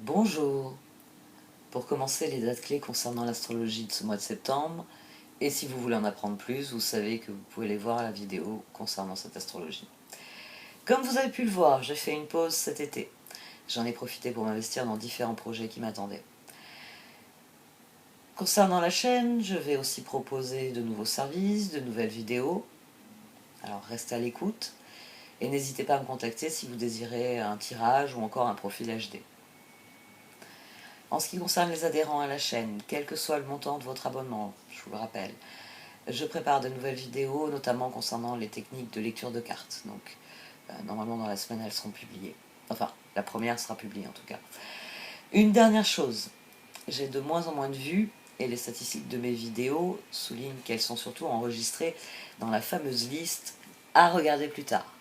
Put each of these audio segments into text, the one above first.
Bonjour. Pour commencer, les dates clés concernant l'astrologie de ce mois de septembre, et si vous voulez en apprendre plus, vous savez que vous pouvez aller voir la vidéo concernant cette astrologie. Comme vous avez pu le voir, j'ai fait une pause cet été. J'en ai profité pour m'investir dans différents projets qui m'attendaient. Concernant la chaîne, je vais aussi proposer de nouveaux services, de nouvelles vidéos. Alors restez à l'écoute et n'hésitez pas à me contacter si vous désirez un tirage ou encore un profil HD. En ce qui concerne les adhérents à la chaîne, quel que soit le montant de votre abonnement, je vous le rappelle, je prépare de nouvelles vidéos, notamment concernant les techniques de lecture de cartes. Donc, normalement dans la semaine, elles seront publiées. Enfin, la première sera publiée en tout cas. Une dernière chose, j'ai de moins en moins de vues et les statistiques de mes vidéos soulignent qu'elles sont surtout enregistrées dans la fameuse liste à regarder plus tard.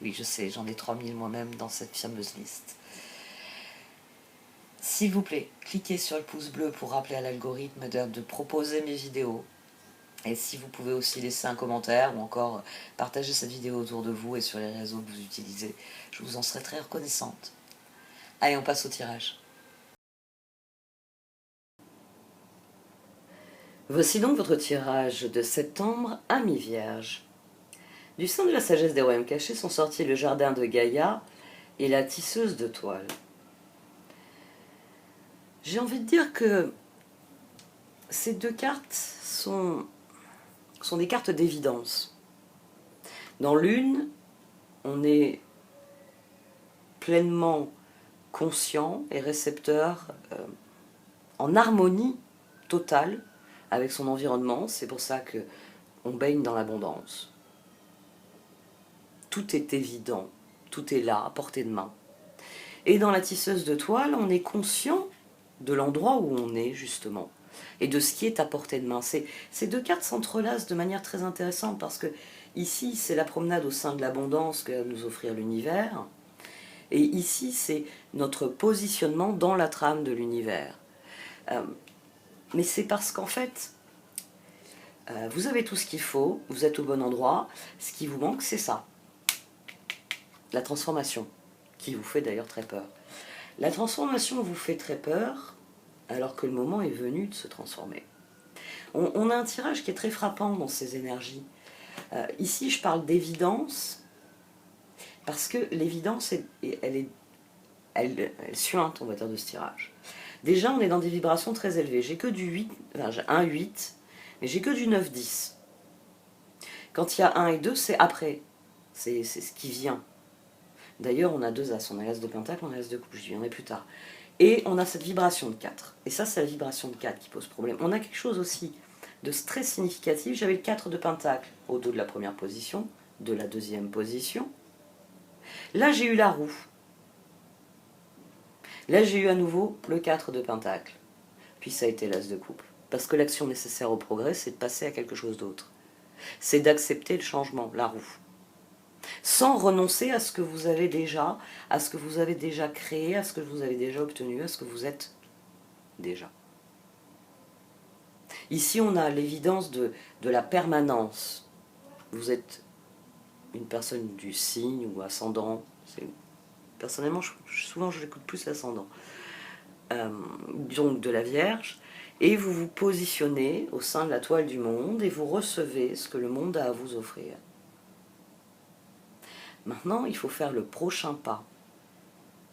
Oui, je sais, j'en ai 3000 moi-même dans cette fameuse liste. S'il vous plaît, cliquez sur le pouce bleu pour rappeler à l'algorithme de proposer mes vidéos. Et si vous pouvez aussi laisser un commentaire ou encore partager cette vidéo autour de vous et sur les réseaux que vous utilisez, je vous en serai très reconnaissante. Allez, on passe au tirage. Voici donc votre tirage de septembre à mi-vierge. Du sein de la sagesse des royaumes cachés sont sortis le jardin de Gaïa et la tisseuse de toile. J'ai envie de dire que ces deux cartes sont des cartes d'évidence. Dans l'une, on est pleinement conscient et récepteur, en harmonie totale avec son environnement. C'est pour ça qu'on baigne dans l'abondance. Tout est évident, tout est là, à portée de main. Et dans la tisseuse de toile, on est conscient de l'endroit où on est, justement, et de ce qui est à portée de main. Ces deux cartes s'entrelacent de manière très intéressante, parce que ici, c'est la promenade au sein de l'abondance que va nous offrir l'univers, et ici, c'est notre positionnement dans la trame de l'univers. Mais c'est parce qu'en fait, vous avez tout ce qu'il faut, vous êtes au bon endroit, ce qui vous manque, c'est ça. La transformation, qui vous fait d'ailleurs très peur. La transformation vous fait très peur, alors que le moment est venu de se transformer. On a un tirage qui est très frappant dans ces énergies. Ici, je parle d'évidence, parce que l'évidence, elle suinte, on va dire, de ce tirage. Déjà, on est dans des vibrations très élevées. J'ai que du 8, enfin, j'ai un 8, mais j'ai que du 9-10. Quand il y a 1 et 2, c'est après. C'est ce qui vient. D'ailleurs, on a deux as. On a l'as de pentacle, on a l'as de coupe. J'y viendrai plus tard. Et on a cette vibration de 4. Et ça, c'est la vibration de 4 qui pose problème. On a quelque chose aussi de très significatif. J'avais le 4 de pentacle au dos de la première position, de la deuxième position. Là, j'ai eu la roue. Là, j'ai eu à nouveau le 4 de pentacle. Puis ça a été l'as de coupe. Parce que l'action nécessaire au progrès, c'est de passer à quelque chose d'autre. C'est d'accepter le changement, la roue. Sans renoncer à ce que vous avez déjà, à ce que vous avez déjà créé, à ce que vous avez déjà obtenu, à ce que vous êtes déjà. Ici, on a l'évidence de la permanence. Vous êtes une personne du signe ou ascendant. Personnellement, souvent, je l'écoute plus l'ascendant. Donc de la Vierge. Et vous vous positionnez au sein de la toile du monde et vous recevez ce que le monde a à vous offrir. Maintenant, il faut faire le prochain pas.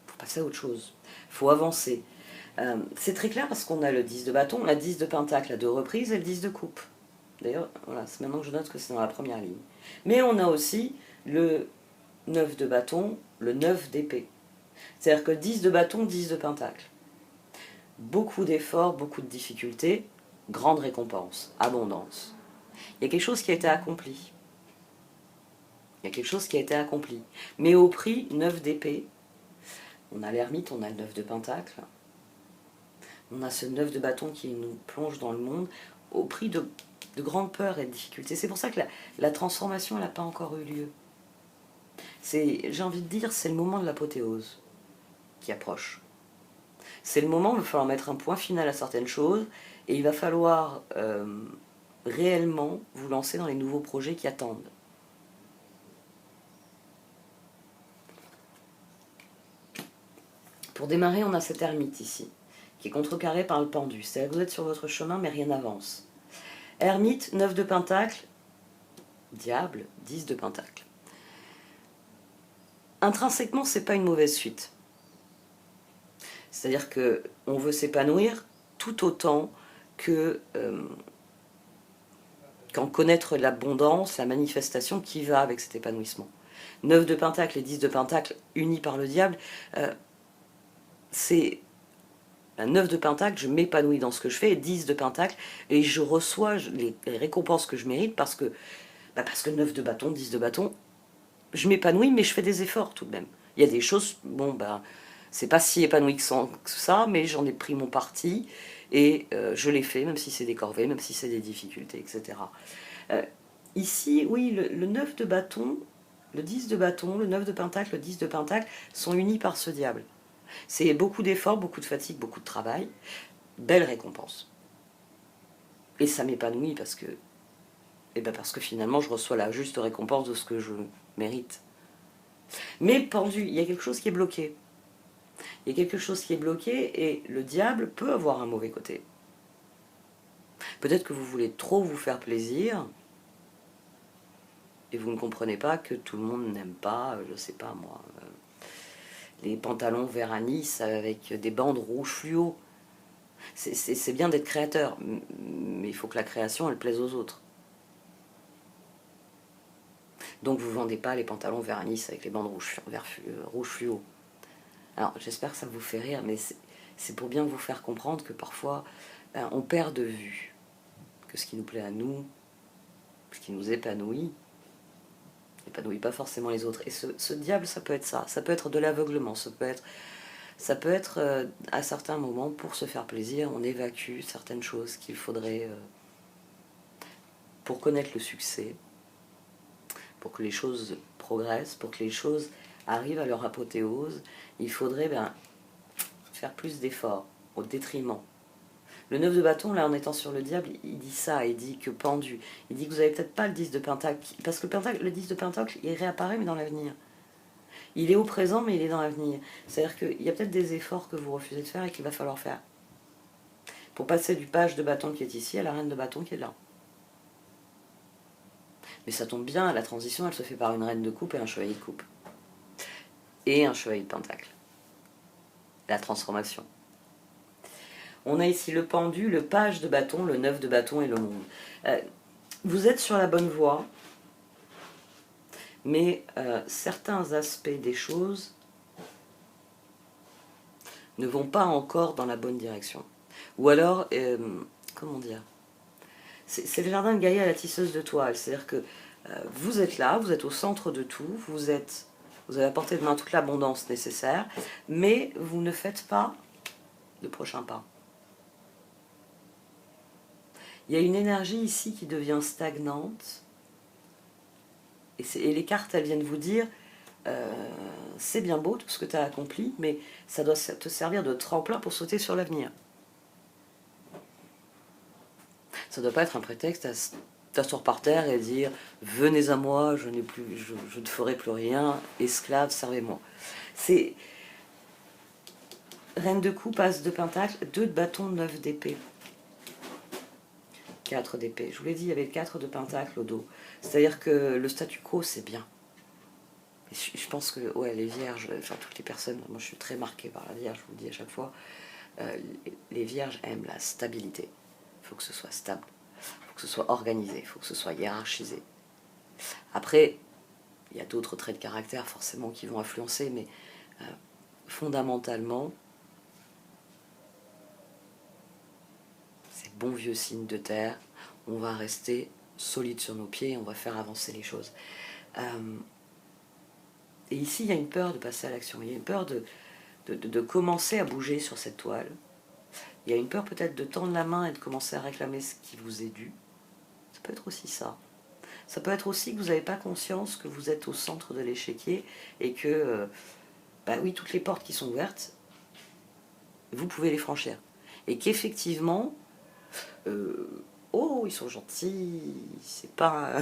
Il faut passer à autre chose. Il faut avancer. C'est très clair parce qu'on a le 10 de bâton, la 10 de pentacle à 2 reprises et le 10 de coupe. D'ailleurs, voilà, c'est maintenant que je note que c'est dans la première ligne. Mais on a aussi le 9 de bâton, le 9 d'épée. C'est-à-dire que 10 de bâton, 10 de pentacle. Beaucoup d'efforts, beaucoup de difficultés, grande récompense, abondance. Il y a quelque chose qui a été accompli. Il y a quelque chose qui a été accompli. Mais au prix 9 d'épée, on a l'ermite, on a le 9 de pentacle, on a ce 9 de bâton qui nous plonge dans le monde au prix de grandes peurs et de difficultés. C'est pour ça que la transformation n'a pas encore eu lieu. J'ai envie de dire, c'est le moment de l'apothéose qui approche. C'est le moment où il va falloir mettre un point final à certaines choses et il va falloir réellement vous lancer dans les nouveaux projets qui attendent. Pour démarrer, on a cet ermite ici, qui est contrecarré par le pendu. C'est-à-dire que vous êtes sur votre chemin, mais rien n'avance. Ermite, 9 de pentacle, diable, 10 de pentacle. Intrinsèquement, c'est pas une mauvaise suite. C'est-à-dire qu'on veut s'épanouir tout autant que qu'en connaître l'abondance, la manifestation qui va avec cet épanouissement. 9 de pentacle et 10 de pentacle unis par le diable, c'est un 9 de pentacle, je m'épanouis dans ce que je fais, et 10 de pentacle, et je reçois les récompenses que je mérite parce que 9 de bâton, 10 de bâton, je m'épanouis, mais je fais des efforts tout de même. Il y a des choses, bon, c'est pas si épanoui que ça, mais j'en ai pris mon parti, et je l'ai fait, même si c'est des corvées, même si c'est des difficultés, etc. Ici, oui, le 9 de bâton, le 10 de bâton, le 9 de pentacle, le 10 de pentacle sont unis par ce diable. C'est beaucoup d'efforts, beaucoup de fatigue, beaucoup de travail, belle récompense. Et ça m'épanouit parce que finalement je reçois la juste récompense de ce que je mérite. Mais pendu, il y a quelque chose qui est bloqué. Il y a quelque chose qui est bloqué et le diable peut avoir un mauvais côté. Peut-être que vous voulez trop vous faire plaisir et vous ne comprenez pas que tout le monde n'aime pas, je sais pas moi, les pantalons vert anis avec des bandes rouges fluo. C'est bien d'être créateur, mais il faut que la création elle plaise aux autres. Donc vous ne vendez pas les pantalons vert anis avec les bandes rouges fluo. Alors j'espère que ça vous fait rire, mais c'est pour bien vous faire comprendre que parfois on perd de vue que ce qui nous plaît à nous, ce qui nous épanouit, n'épanouit pas forcément les autres. Et ce diable, ça peut être ça peut être de l'aveuglement, ça peut être à certains moments, pour se faire plaisir, on évacue certaines choses qu'il faudrait, pour connaître le succès, pour que les choses progressent, pour que les choses arrivent à leur apothéose, il faudrait faire plus d'efforts, au détriment. Le 9 de bâton, là, en étant sur le diable, il dit ça, il dit que pendu. Il dit que vous n'avez peut-être pas le 10 de pentacle, parce que le 10 de pentacle, il réapparaît, mais dans l'avenir. Il est au présent, mais il est dans l'avenir. C'est-à-dire qu'il y a peut-être des efforts que vous refusez de faire et qu'il va falloir faire. Pour passer du page de bâton qui est ici à la reine de bâton qui est là. Mais ça tombe bien, la transition, elle se fait par une reine de coupe et un chevalier de coupe. Et un chevalier de pentacle. La transformation. On a ici le pendu, le page de bâton, le 9 de bâton et le monde. Vous êtes sur la bonne voie, mais certains aspects des choses ne vont pas encore dans la bonne direction. Ou alors, comment dire, c'est le jardin de Gaïa à la tisseuse de toile. C'est-à-dire que vous êtes là, vous êtes au centre de tout, vous avez à portée de main toute l'abondance nécessaire, mais vous ne faites pas de prochain pas. Il y a une énergie ici qui devient stagnante, et les cartes, elles viennent vous dire, c'est bien beau tout ce que tu as accompli, mais ça doit te servir de tremplin pour sauter sur l'avenir. Ça ne doit pas être un prétexte à t'asseoir par terre et dire « Venez à moi, je ne ferai plus rien, esclave, servez-moi ». C'est reine de coupe, as de pentacle, 2 de bâton, 9 d'épée. 4 d'épée. Je vous l'ai dit, il y avait le 4 de pentacle au dos. C'est-à-dire que le statu quo, c'est bien. Je pense que ouais, les vierges, enfin toutes les personnes, moi je suis très marquée par la vierge, je vous le dis à chaque fois, les vierges aiment la stabilité. Il faut que ce soit stable, il faut que ce soit organisé, il faut que ce soit hiérarchisé. Après, il y a d'autres traits de caractère forcément qui vont influencer, mais fondamentalement, ces bons vieux signes de terre, on va rester solide sur nos pieds, on va faire avancer les choses. Et ici, il y a une peur de passer à l'action, il y a une peur de commencer à bouger sur cette toile. Il y a une peur peut-être de tendre la main et de commencer à réclamer ce qui vous est dû. Ça peut être aussi ça. Ça peut être aussi que vous n'avez pas conscience que vous êtes au centre de l'échiquier et que, oui, toutes les portes qui sont ouvertes, vous pouvez les franchir. Et qu'effectivement, oh, ils sont gentils, c'est pas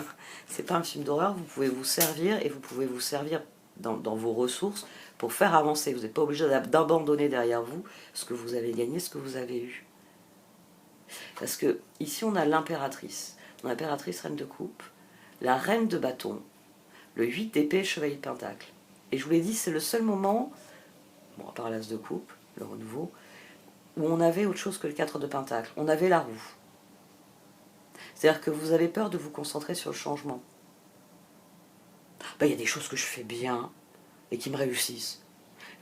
un film d'horreur, vous pouvez vous servir et vous pouvez vous servir dans vos ressources pour faire avancer. Vous n'êtes pas obligé d'abandonner derrière vous ce que vous avez gagné, ce que vous avez eu. Parce que ici on a l'impératrice. L'impératrice reine de coupe, la reine de bâton, le 8 d'épée, chevalier de pentacle. Et je vous l'ai dit, c'est le seul moment, bon à part l'as de coupe, le renouveau, où on avait autre chose que le 4 de pentacle. On avait la roue. C'est-à-dire que vous avez peur de vous concentrer sur le changement. Ben, y a des choses que je fais bien et qui me réussissent.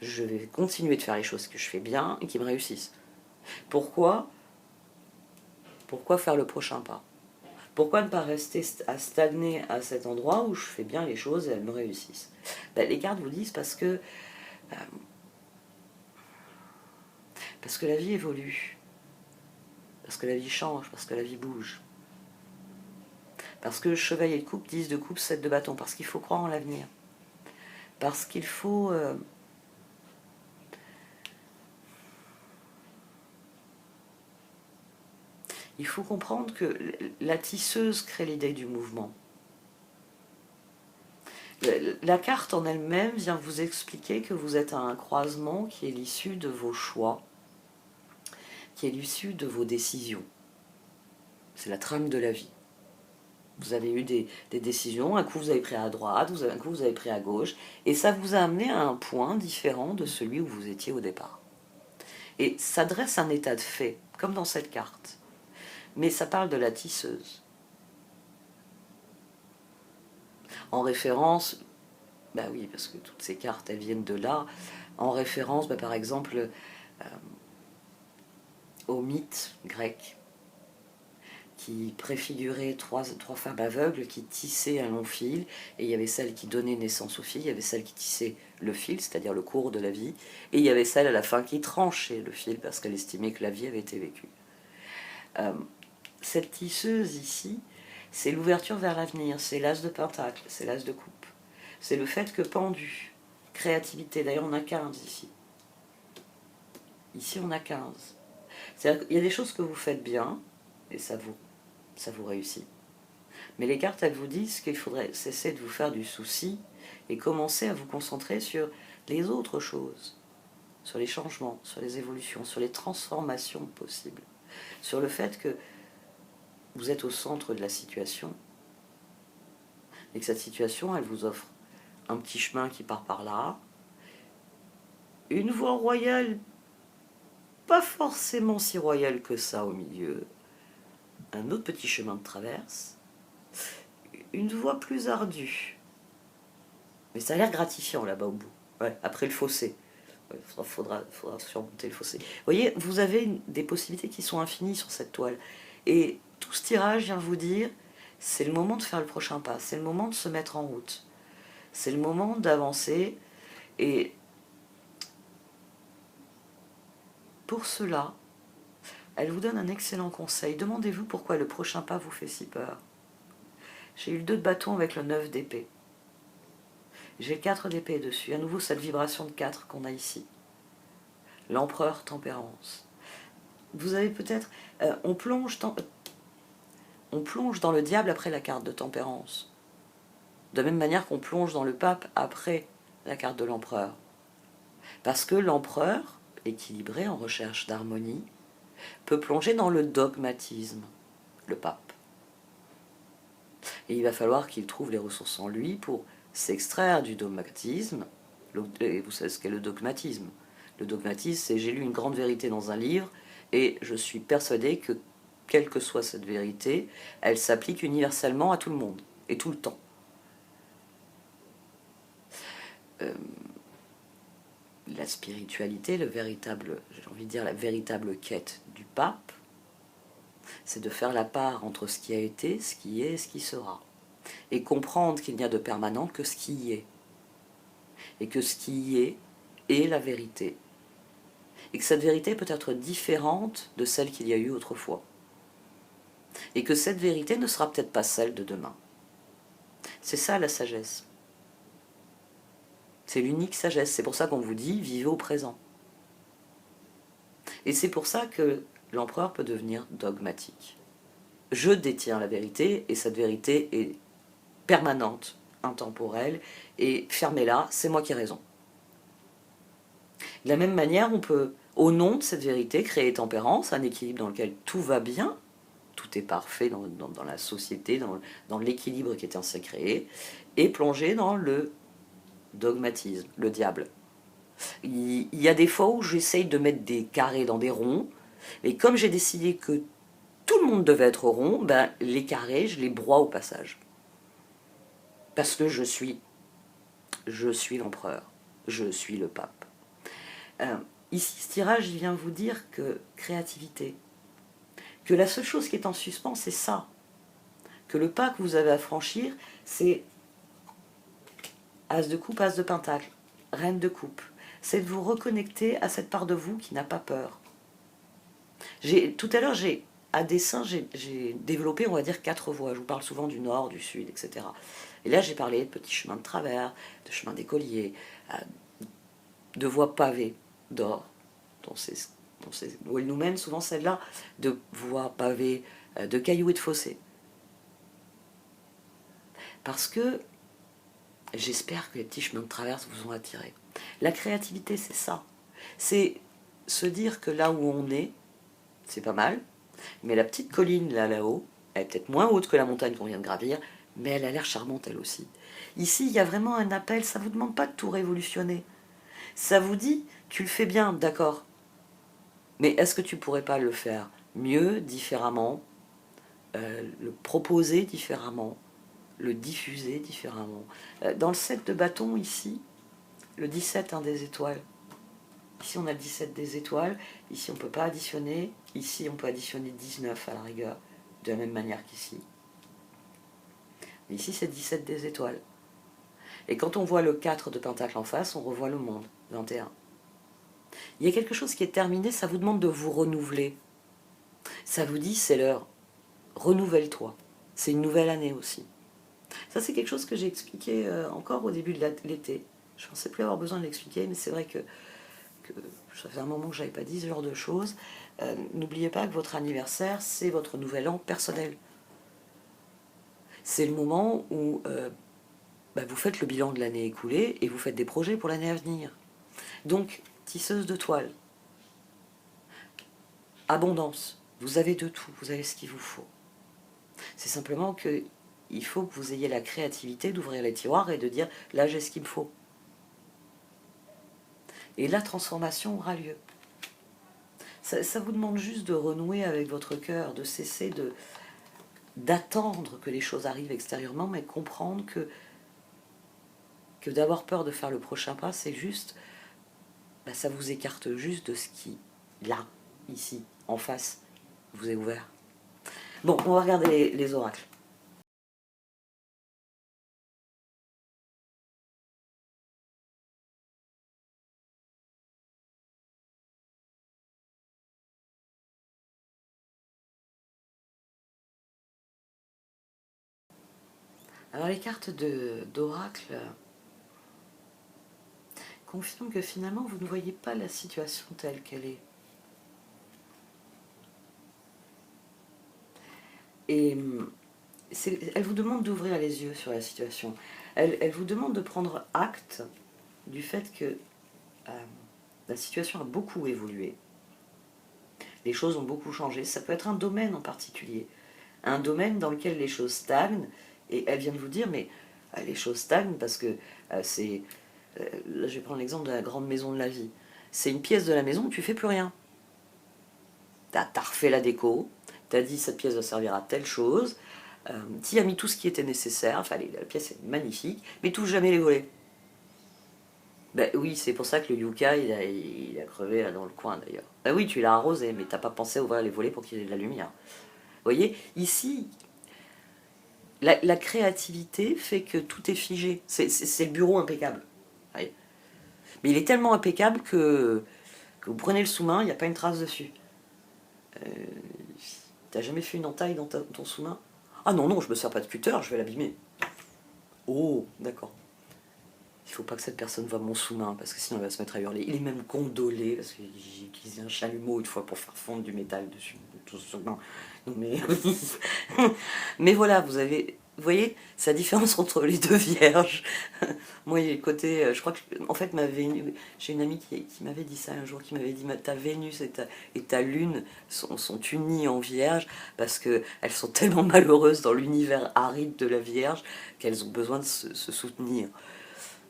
Je vais continuer de faire les choses que je fais bien et qui me réussissent. Pourquoi faire le prochain pas? Pourquoi ne pas rester à stagner à cet endroit où je fais bien les choses et elles me réussissent? Ben, les cartes vous disent parce que la vie évolue, parce que la vie change, parce que la vie bouge. Parce que chevalier de coupe, 10 de coupe, 7 de bâton, parce qu'il faut croire en l'avenir. Parce qu'il faut... il faut comprendre que la tisseuse crée l'idée du mouvement. La carte en elle-même vient vous expliquer que vous êtes à un croisement qui est l'issue de vos choix, qui est l'issue de vos décisions. C'est la trame de la vie. Vous avez eu des décisions, un coup vous avez pris à droite, un coup vous avez pris à gauche, et ça vous a amené à un point différent de celui où vous étiez au départ. Et ça dresse un état de fait, comme dans cette carte. Mais ça parle de la tisseuse. En référence, bah oui, parce que toutes ces cartes, elles viennent de là, en référence, bah, par exemple, au mythe grec, qui préfigurait trois femmes aveugles qui tissaient un long fil, et il y avait celle qui donnait naissance au fil, il y avait celle qui tissait le fil, c'est-à-dire le cours de la vie, et il y avait celle à la fin qui tranchait le fil parce qu'elle estimait que la vie avait été vécue. Cette tisseuse ici, c'est l'ouverture vers l'avenir, c'est l'as de pentacle, c'est l'as de coupe. C'est le fait que pendu, créativité, d'ailleurs on a 15 ici. Ici on a 15. C'est-à-dire qu'il y a des choses que vous faites bien, et ça vous réussit. Mais les cartes, elles vous disent qu'il faudrait cesser de vous faire du souci et commencer à vous concentrer sur les autres choses, sur les changements, sur les évolutions, sur les transformations possibles, sur le fait que vous êtes au centre de la situation et que cette situation, elle vous offre un petit chemin qui part par là, une voie royale, pas forcément si royale que ça au milieu, un autre petit chemin de traverse, une voie plus ardue. Mais ça a l'air gratifiant là-bas au bout, ouais, après le fossé. Il faudra surmonter le fossé. Vous voyez, vous avez des possibilités qui sont infinies sur cette toile. Et tout ce tirage vient vous dire, c'est le moment de faire le prochain pas, c'est le moment de se mettre en route. C'est le moment d'avancer. Et pour cela, elle vous donne un excellent conseil. Demandez-vous pourquoi le prochain pas vous fait si peur. J'ai eu le 2 de bâton avec le 9 d'épée. J'ai le 4 d'épée dessus. À nouveau, cette vibration de 4 qu'on a ici. L'empereur tempérance. Vous avez peut-être... on plonge dans le diable après la carte de tempérance. De la même manière qu'on plonge dans le pape après la carte de l'empereur. Parce que l'empereur, équilibré en recherche d'harmonie, peut plonger dans le dogmatisme, le pape. Et il va falloir qu'il trouve les ressources en lui pour s'extraire du dogmatisme. Et vous savez ce qu'est le dogmatisme. Le dogmatisme, c'est j'ai lu une grande vérité dans un livre et je suis persuadé que, quelle que soit cette vérité, elle s'applique universellement à tout le monde et tout le temps. La spiritualité, j'ai envie de dire la véritable quête du pape, c'est de faire la part entre ce qui a été, ce qui est et ce qui sera. Et comprendre qu'il n'y a de permanent que ce qui y est. Et que ce qui y est la vérité. Et que cette vérité peut être différente de celle qu'il y a eu autrefois. Et que cette vérité ne sera peut-être pas celle de demain. C'est ça la sagesse. C'est l'unique sagesse. C'est pour ça qu'on vous dit vivez au présent. Et c'est pour ça que l'empereur peut devenir dogmatique. Je détiens la vérité et cette vérité est permanente, intemporelle, et fermez-la, c'est moi qui ai raison. De la même manière, on peut, au nom de cette vérité, créer tempérance, un équilibre dans lequel tout va bien, tout est parfait dans la société, dans l'équilibre qui est ainsi créé, et plonger dans le dogmatisme, le diable. Il y a des fois où j'essaye de mettre des carrés dans des ronds, et comme j'ai décidé que tout le monde devait être rond, ben, les carrés, je les broie au passage. Parce que je suis l'empereur, je suis le pape. Ici, ce tirage, il vient vous dire que créativité, que la seule chose qui est en suspens, c'est ça. Que le pas que vous avez à franchir, c'est As de coupe, As de pentacle, Reine de coupe. C'est de vous reconnecter à cette part de vous qui n'a pas peur. Tout à l'heure, à dessein, j'ai développé, on va dire, 4 voies. Je vous parle souvent du nord, du sud, etc. Et là, j'ai parlé de petits chemins de travers, de chemins d'écoliers, de voies pavées d'or, où elle nous mène souvent celle-là, de voies pavées, de cailloux et de fossés. Parce que j'espère que les petits chemins de traverse vous ont attiré. La créativité, c'est ça. C'est se dire que là où on est, c'est pas mal, mais la petite colline là-haut, elle est peut-être moins haute que la montagne qu'on vient de gravir, mais elle a l'air charmante elle aussi. Ici, il y a vraiment un appel, ça ne vous demande pas de tout révolutionner. Ça vous dit, tu le fais bien, d'accord, mais est-ce que tu pourrais pas le faire mieux, différemment, le proposer différemment, le diffuser différemment. Dans le 7 de bâton, ici, le 17, des étoiles. Ici, on a le 17 des étoiles. Ici, on ne peut pas additionner. Ici, on peut additionner 19 à la rigueur, de la même manière qu'ici. Ici, c'est 17 des étoiles. Et quand on voit le 4 de pentacle en face, on revoit le monde, 21. Il y a quelque chose qui est terminé, ça vous demande de vous renouveler. Ça vous dit, c'est l'heure. Renouvelle-toi. C'est une nouvelle année aussi. Ça, c'est quelque chose que j'ai expliqué encore au début de l'été. Je ne pensais plus avoir besoin de l'expliquer, mais c'est vrai que ça fait un moment que je n'avais pas dit ce genre de choses. N'oubliez pas que votre anniversaire, c'est votre nouvel an personnel. C'est le moment où vous faites le bilan de l'année écoulée et vous faites des projets pour l'année à venir. Donc, tisseuse de toile. Abondance. Vous avez de tout, vous avez ce qu'il vous faut. C'est simplement qu'il faut que vous ayez la créativité d'ouvrir les tiroirs et de dire « là, j'ai ce qu'il me faut ». Et la transformation aura lieu. Ça vous demande juste de renouer avec votre cœur, de cesser d'attendre que les choses arrivent extérieurement, mais comprendre que d'avoir peur de faire le prochain pas, c'est juste, ça vous écarte juste de ce qui, là, ici, en face, vous est ouvert. Bon, on va regarder les oracles. Alors les cartes d'oracle confirment que finalement vous ne voyez pas la situation telle qu'elle est. Et elle vous demande d'ouvrir les yeux sur la situation. Elle vous demande de prendre acte du fait que la situation a beaucoup évolué. Les choses ont beaucoup changé. Ça peut être un domaine en particulier. Un domaine dans lequel les choses stagnent. Et elle vient de vous dire, mais les choses stagnent parce que c'est... là, je vais prendre l'exemple de la grande maison de la vie. C'est une pièce de la maison où tu fais plus rien. T'as refait la déco, t'as dit cette pièce va servir à telle chose, t'y as mis tout ce qui était nécessaire, enfin la pièce est magnifique, mais touche jamais les volets. Ben oui, c'est pour ça que le yucca il a crevé là dans le coin d'ailleurs. Ben oui, tu l'as arrosé, mais t'as pas pensé à ouvrir les volets pour qu'il y ait de la lumière. Vous voyez, ici, la créativité fait que tout est figé. C'est le bureau impeccable. Mais il est tellement impeccable que vous prenez le sous-main, il n'y a pas une trace dessus. T'as jamais fait une entaille dans ton sous-main? Ah non, non, je me sers pas de cutter, je vais l'abîmer. Oh, d'accord. Il faut pas que cette personne voie mon sous-main, parce que sinon elle va se mettre à hurler. Il est même condolé, parce que j'ai utilisé un chalumeau une fois pour faire fondre du métal dessus. Non, mais... mais voilà, vous avez Vous voyez, c'est la différence entre les deux vierges. Moi, il y a le côté, je crois que, en fait, j'ai une amie qui m'avait dit ça un jour, qui m'avait dit, ta Vénus et ta Lune sont unies en vierge, parce qu'elles sont tellement malheureuses dans l'univers aride de la Vierge, qu'elles ont besoin de se soutenir.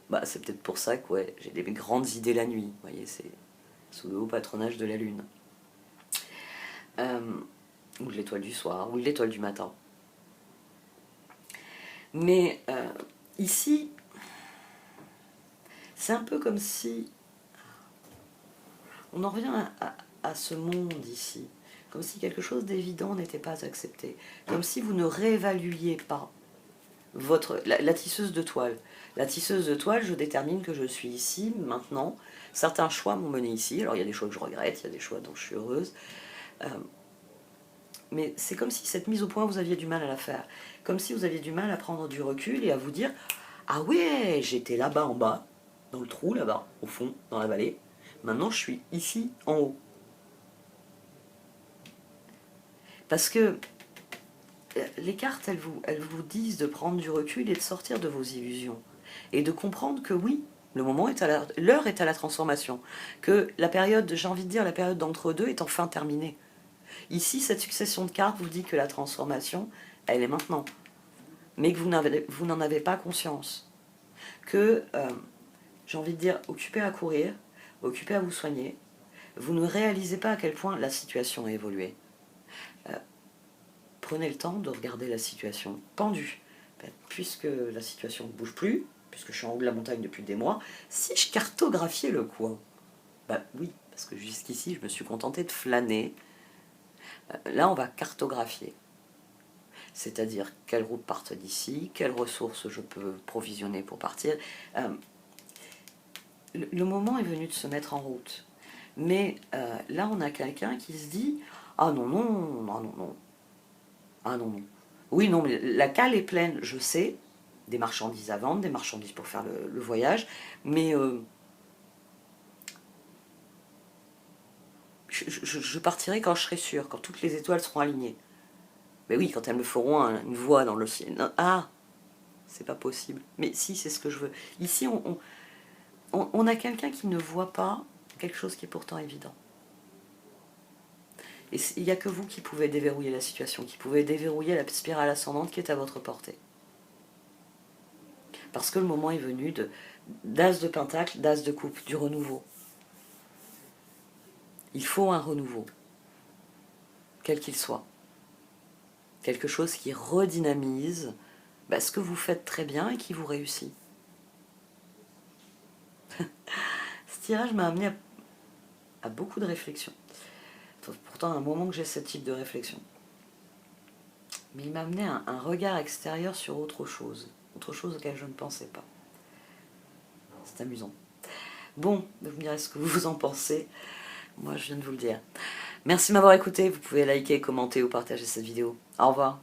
Bah, c'est peut-être pour ça que ouais, j'ai des grandes idées la nuit, vous voyez, c'est sous le haut patronage de la Lune. Euh, ou de l'étoile du soir, ou de l'étoile du matin. Mais ici, c'est un peu comme si on en revient à ce monde ici, comme si quelque chose d'évident n'était pas accepté, comme si vous ne réévaluiez pas la tisseuse de toile. La tisseuse de toile, je détermine que je suis ici, maintenant. Certains choix m'ont mené ici, alors il y a des choix que je regrette, il y a des choix dont je suis heureuse. Mais c'est comme si cette mise au point, vous aviez du mal à la faire. Comme si vous aviez du mal à prendre du recul et à vous dire « Ah ouais, j'étais là-bas en bas, dans le trou là-bas, au fond, dans la vallée. Maintenant, je suis ici, en haut. » Parce que les cartes, elles vous disent de prendre du recul et de sortir de vos illusions. Et de comprendre que oui, l'heure est à la transformation. Que la période, j'ai envie de dire, la période d'entre-deux est enfin terminée. Ici, cette succession de cartes vous dit que la transformation, elle est maintenant. Mais que vous n'en avez pas conscience. Que, j'ai envie de dire, occupé à courir, occupé à vous soigner, vous ne réalisez pas à quel point la situation a évolué. Prenez le temps de regarder la situation pendue. Puisque la situation ne bouge plus, puisque je suis en haut de la montagne depuis des mois, si je cartographiais le coin, bah oui, parce que jusqu'ici, je me suis contentée de flâner. Là, on va cartographier. C'est-à-dire quelles routes partent d'ici, quelles ressources je peux provisionner pour partir. Le moment est venu de se mettre en route. Mais là, on a quelqu'un qui se dit « Ah non, non, ah non, non. Ah non, non. Oui, non, mais la cale est pleine, je sais. Des marchandises à vendre, des marchandises pour faire le voyage. Mais je partirai quand je serai sûre, quand toutes les étoiles seront alignées. Mais oui, quand elles me feront une voix dans le ciel. Non, ah, c'est pas possible. Mais si, c'est ce que je veux. Ici, on a quelqu'un qui ne voit pas quelque chose qui est pourtant évident. Et il n'y a que vous qui pouvez déverrouiller la situation, qui pouvez déverrouiller la spirale ascendante qui est à votre portée. Parce que le moment est venu d'as de pentacle, d'as de coupe, du renouveau. Il faut un renouveau, quel qu'il soit. Quelque chose qui redynamise ce que vous faites très bien et qui vous réussit. Ce tirage m'a amené à beaucoup de réflexions. Pourtant, à un moment que j'ai ce type de réflexion. Mais il m'a amené un regard extérieur sur autre chose auquel je ne pensais pas. C'est amusant. Bon, vous me direz ce que vous en pensez. Moi, je viens de vous le dire. Merci de m'avoir écouté. Vous pouvez liker, commenter ou partager cette vidéo. Au revoir.